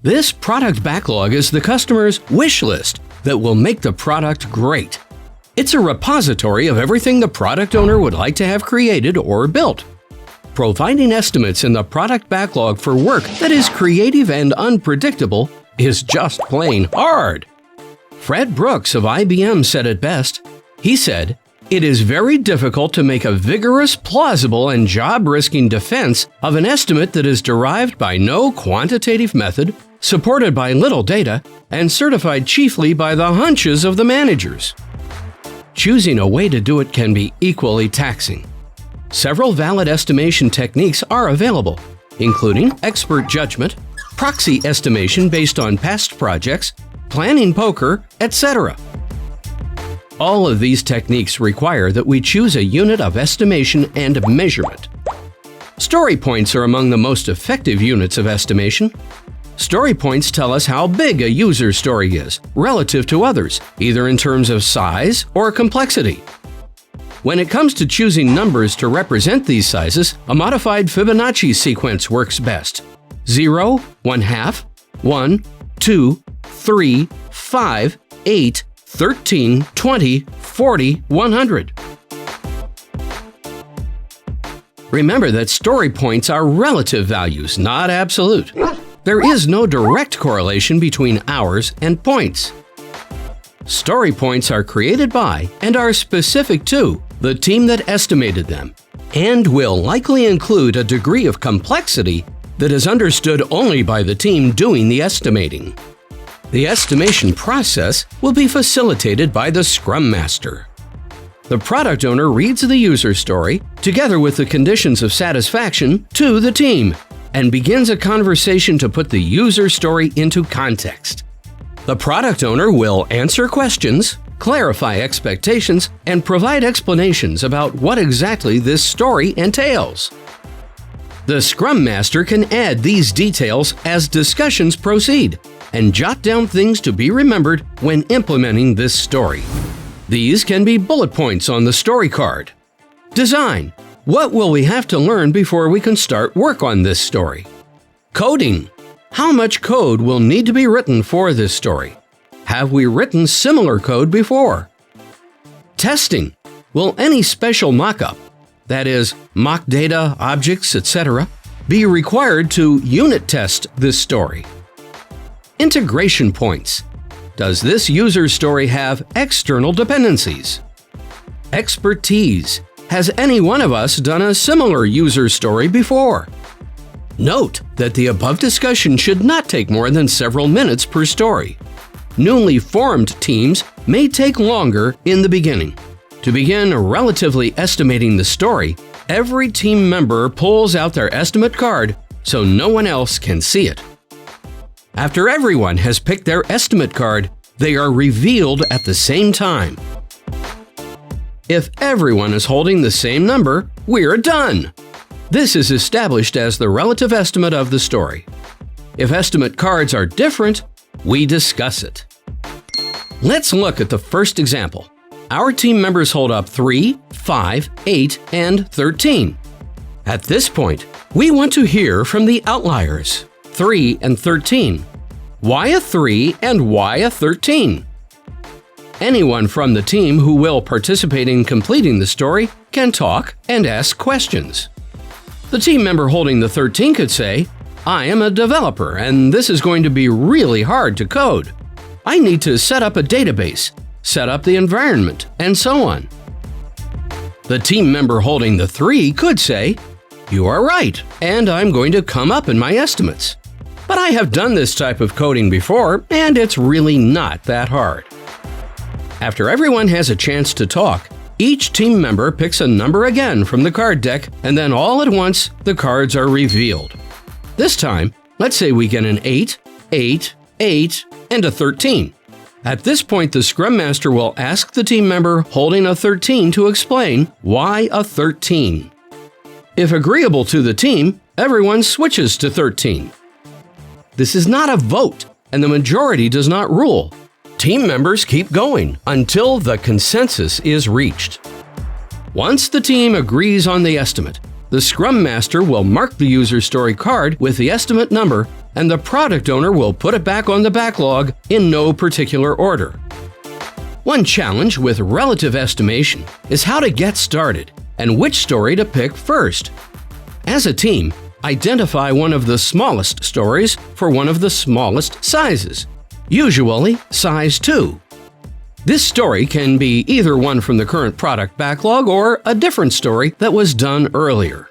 This product backlog is the customer's wish list that will make the product great. It's a repository of everything the product owner would like to have created or built. Providing estimates in the product backlog for work that is creative and unpredictable is just plain hard. Fred Brooks of IBM said it best. He said, "It is very difficult to make a vigorous, plausible, and job-risking defense of an estimate that is derived by no quantitative method, supported by little data, and certified chiefly by the hunches of the managers." Choosing a way to do it can be equally taxing. Several valid estimation techniques are available, including expert judgment, proxy estimation based on past projects, planning poker, etc. All of these techniques require that we choose a unit of estimation and measurement. Story points are among the most effective units of estimation. Story points tell us how big a user story is relative to others, either in terms of size or complexity. When it comes to choosing numbers to represent these sizes, a modified Fibonacci sequence works best. 0, 1/2, 1, 2, 3, 5, 8, 13, 20, 40, 100. Remember that story points are relative values, not absolute. There is no direct correlation between hours and points. Story points are created by and are specific to the team that estimated them, and will likely include a degree of complexity that is understood only by the team doing the estimating. The estimation process will be facilitated by the Scrum Master. The product owner reads the user story, together with the conditions of satisfaction, to the team, and begins a conversation to put the user story into context. The product owner will answer questions, clarify expectations, and provide explanations about what exactly this story entails. The Scrum Master can add these details as discussions proceed and jot down things to be remembered when implementing this story. These can be bullet points on the story card. Design. What will we have to learn before we can start work on this story? Coding. How much code will need to be written for this story? Have we written similar code before? Testing. Will any special mockup, that is, mock data, objects, etc., be required to unit test this story? Integration points. Does this user story have external dependencies? Expertise. Has any one of us done a similar user story before? Note that the above discussion should not take more than several minutes per story. Newly formed teams may take longer in the beginning. To begin relatively estimating the story, every team member pulls out their estimate card so no one else can see it. After everyone has picked their estimate card, they are revealed at the same time. If everyone is holding the same number, we're done. This is established as the relative estimate of the story. If estimate cards are different, we discuss it. Let's look at the first example. Our team members hold up 3, 5, 8, and 13. At this point, we want to hear from the outliers, 3 and 13. Why a 3 and why a 13? Anyone from the team who will participate in completing the story can talk and ask questions. The team member holding the 13 could say, "I am a developer and this is going to be really hard to code. I need to set up a database, set up the environment, and so on." The team member holding the 3 could say, "You are right, and I'm going to come up in my estimates. But I have done this type of coding before, and it's really not that hard." After everyone has a chance to talk, each team member picks a number again from the card deck, and then all at once, the cards are revealed. This time, let's say we get an 8, 8, 8, and a 13. At this point, the Scrum Master will ask the team member holding a 13 to explain why a 13. If agreeable to the team, everyone switches to 13. This is not a vote, and the majority does not rule. Team members keep going until the consensus is reached. Once the team agrees on the estimate, The Scrum Master will mark the user story card with the estimate number, and the product owner will put it back on the backlog in no particular order. One challenge with relative estimation is how to get started and which story to pick first. As a team, identify one of the smallest stories for one of the smallest sizes, usually size 2. This story can be either one from the current product backlog or a different story that was done earlier.